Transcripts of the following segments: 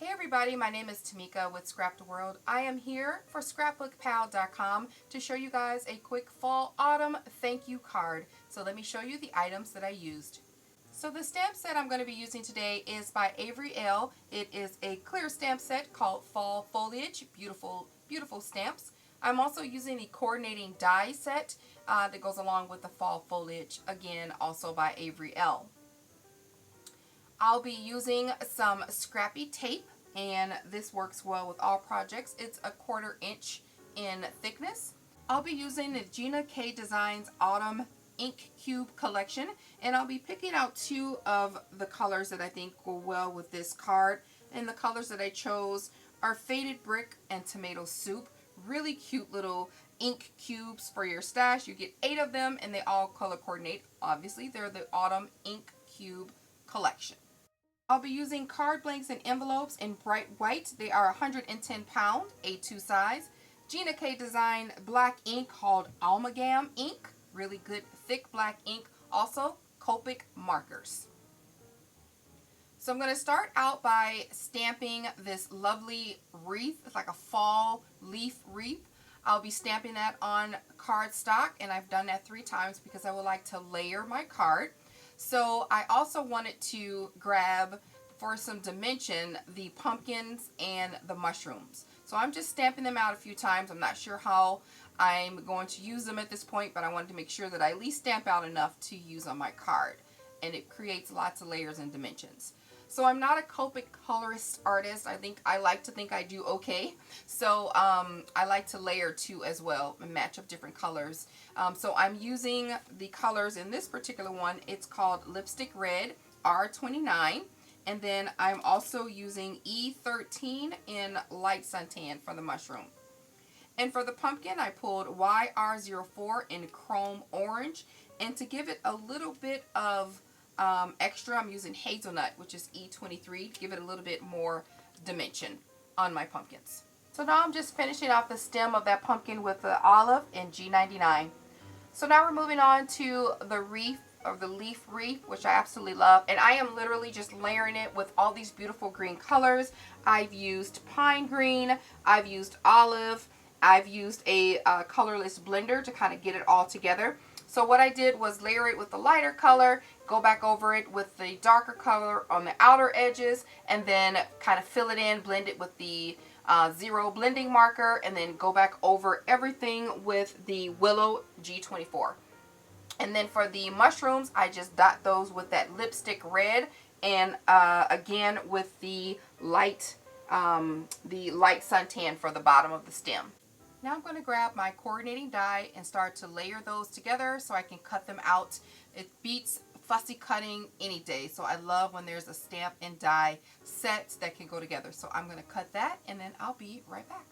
everybody, my name is Tmika with Scrap the World. I am here for scrapbookpal.com to show you guys a quick fall autumn thank you card. So let me show you the items that I used. So the stamp set I'm going to be using today is by Avery Elle. It is a clear stamp set called Fall Foliage. Beautiful, beautiful stamps. I'm also using the coordinating die set that goes along with the Fall Foliage, again also by Avery Elle. I'll be using some Scrappy Tape, and this works well with all projects. It's a 1/4 inch in thickness. I'll be using the Gina K Designs Autumn Ink Cube collection, and I'll be picking out 2 of the colors that I think go well with this card. And the colors that I chose are Faded Brick and Tomato Soup. Really cute little ink cubes for your stash. You get 8 of them, and they all color coordinate. Obviously, they're the Autumn Ink Cube collection. I'll be using card blanks and envelopes in bright white. They are 110 pound, A2 size. Gina K Design black ink called Amalgam ink. Really good thick black ink. Also Copic markers. So I'm going to start out by stamping this lovely wreath. It's like a fall leaf wreath. I'll be stamping that on cardstock, and I've done that 3 times because I would like to layer my card. So I also wanted to grab, for some dimension, the pumpkins and the mushrooms. So I'm just stamping them out a few times. I'm not sure how I'm going to use them at this point, but I wanted to make sure that I at least stamp out enough to use on my card. And it creates lots of layers and dimensions. So I'm not a Copic colorist artist. I like to think I do okay. So I like to layer too as well and match up different colors. So I'm using the colors in this particular one. It's called Lipstick Red R29. And then I'm also using E13 in Light Suntan for the mushroom. And for the pumpkin, I pulled YR04 in Chrome Orange. And to give it a little bit of extra, I'm using Hazelnut, which is E23, to give it a little bit more dimension on my pumpkins. So now I'm just finishing off the stem of that pumpkin with the olive in G99. So now we're moving on to the wreath, or the leaf wreath, which I absolutely love. And I am literally just layering it with all these beautiful green colors. I've used pine green, I've used olive, I've used a colorless blender to kind of get it all together. So what I did was layer it with the lighter color, go back over it with the darker color on the outer edges, and then kind of fill it in, blend it with the 0 blending marker, and then go back over everything with the Willow G24. And then for the mushrooms, I just dot those with that lipstick red, and again with the light suntan for the bottom of the stem. Now I'm going to grab my coordinating die and start to layer those together so I can cut them out. It beats fussy cutting any day, so I love when there's a stamp and die set that can go together. So I'm going to cut that, and then I'll be right back.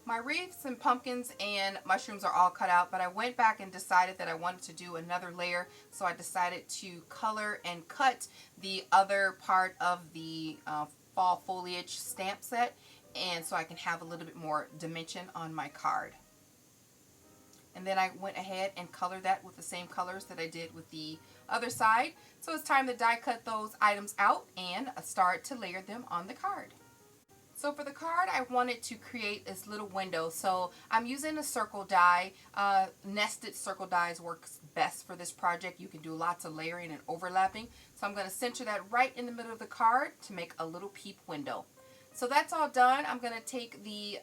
My wreaths and pumpkins and mushrooms are all cut out, but I went back and decided that I wanted to do another layer, so I decided to color and cut the other part of the Fall Foliage stamp set, and so I can have a little bit more dimension on my card. And then I went ahead and colored that with the same colors that I did with the other side. So it's time to die cut those items out and start to layer them on the card. So for the card, I wanted to create this little window. So I'm using a circle die. Nested circle dies works best for this project. You can do lots of layering and overlapping. So I'm going to center that right in the middle of the card to make a little peep window. So that's all done. I'm going to take the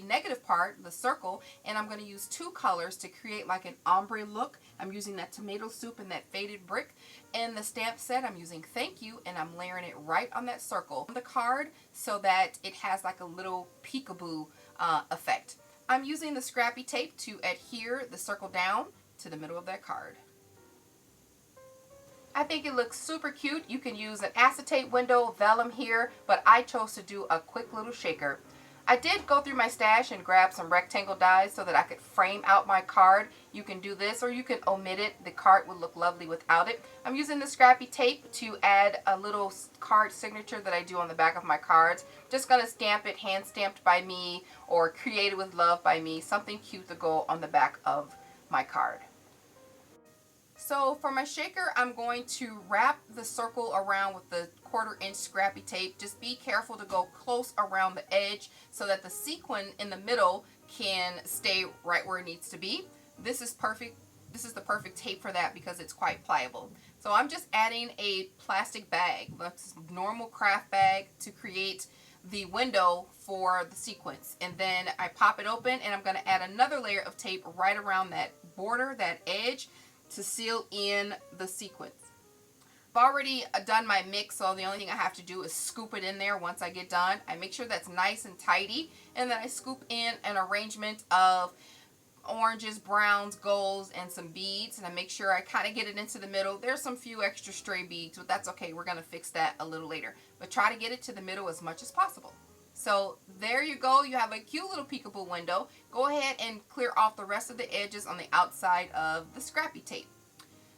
negative part, the circle, and I'm going to use 2 colors to create like an ombre look. I'm using that tomato soup and that faded brick. In the stamp set, I'm using thank you, and I'm layering it right on that circle on the card so that it has like a little peekaboo effect. I'm using the Scrappy Tape to adhere the circle down to the middle of that card. I think it looks super cute. You can use an acetate window, vellum here, but I chose to do a quick little shaker. I did go through my stash and grab some rectangle dies so that I could frame out my card. You can do this or you can omit it. The card would look lovely without it. I'm using the Scrappy Tape to add a little card signature that I do on the back of my cards. Just going to stamp it, hand stamped by me, or created with love by me. Something cute to go on the back of my card. So for my shaker, I'm going to wrap the circle around with the 1/4 inch Scrappy Tape. Just be careful to go close around the edge so that the sequin in the middle can stay right where it needs to be. This is perfect. This is the perfect tape for that because it's quite pliable. So I'm just adding a plastic bag, a normal craft bag, to create the window for the sequins. And then I pop it open and I'm going to add another layer of tape right around that border, that edge, to seal in the sequins. I've already done my mix, so the only thing I have to do is scoop it in there once I get done. I make sure that's nice and tidy, and then I scoop in an arrangement of oranges, browns, golds, and some beads, and I make sure I kind of get it into the middle. There's some few extra stray beads, but that's okay. We're going to fix that a little later. But try to get it to the middle as much as possible. So there you go. You have a cute little peekaboo window. Go ahead and clear off the rest of the edges on the outside of the Scrappy Tape.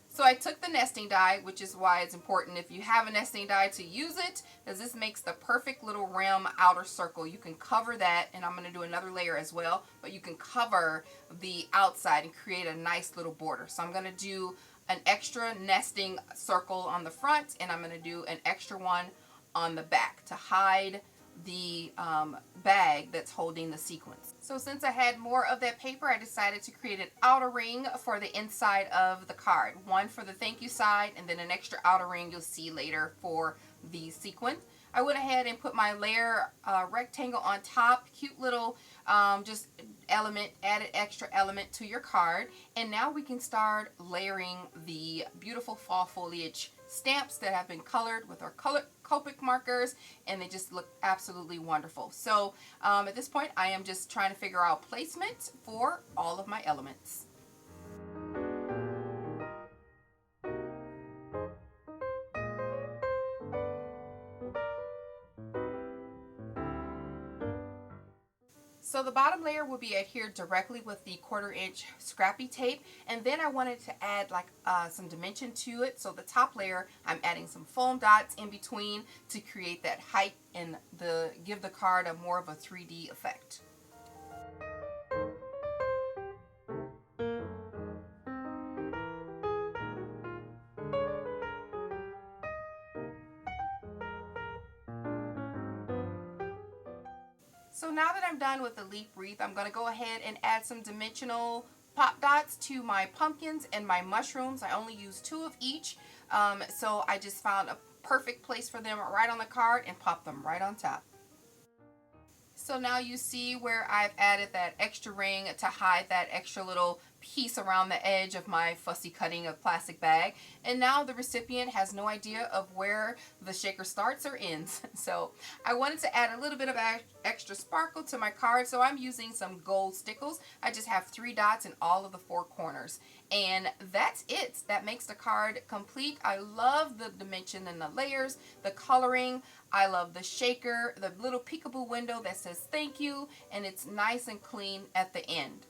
So I took the nesting die, which is why it's important if you have a nesting die to use it, because this makes the perfect little rim outer circle. You can cover that, and I'm going to do another layer as well, but you can cover the outside and create a nice little border. So I'm going to do an extra nesting circle on the front, and I'm going to do an extra one on the back to hide the bag that's holding the sequins. So since I had more of that paper, I decided to create an outer ring for the inside of the card. One for the thank you side, and then an extra outer ring you'll see later for the sequin. I went ahead and put my layer rectangle on top. Cute little just element, added extra element to your card. And now we can start layering the beautiful fall foliage stamps that have been colored with our Copic markers, and they just look absolutely wonderful. So at this point, I am just trying to figure out placement for all of my elements. So the bottom layer will be adhered directly with the 1/4 inch Scrappy Tape, and then I wanted to add like some dimension to it. So the top layer, I'm adding some foam dots in between to create that height and give the card a more of a 3D effect. So now that I'm done with the leaf wreath, I'm going to go ahead and add some dimensional pop dots to my pumpkins and my mushrooms. I only use 2 of each, so I just found a perfect place for them right on the card and pop them right on top. So now you see where I've added that extra ring to hide that extra little piece around the edge of my fussy cutting of plastic bag. And now the recipient has no idea of where the shaker starts or ends. So I wanted to add a little bit of extra sparkle to my card, so I'm using some gold Stickles. I just have 3 dots in all of the 4 corners. And that's it. That makes the card complete. I love the dimension and the layers, the coloring. I love the shaker, the little peekaboo window that says thank you, and it's nice and clean at the end.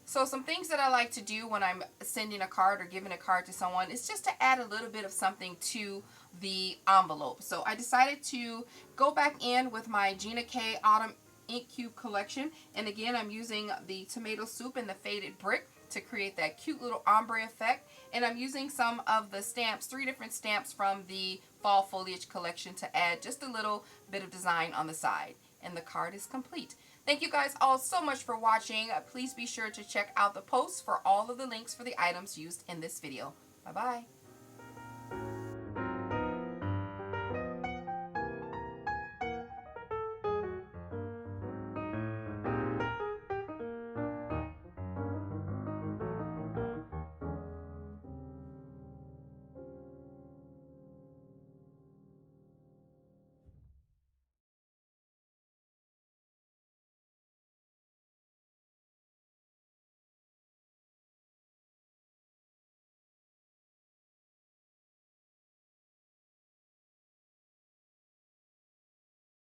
So some things that I like to do when I'm sending a card or giving a card to someone is just to add a little bit of something to the envelope. So I decided to go back in with my Gina K Autumn Ink Cube collection, and again I'm using the tomato soup and the faded brick to create that cute little ombre effect, and I'm using some of the stamps, 3 different stamps from the fall foliage collection to add just a little bit of design on the side, and the card is complete. Thank you guys all so much for watching. Please be sure to check out the posts for all of the links for the items used in this video. Bye bye.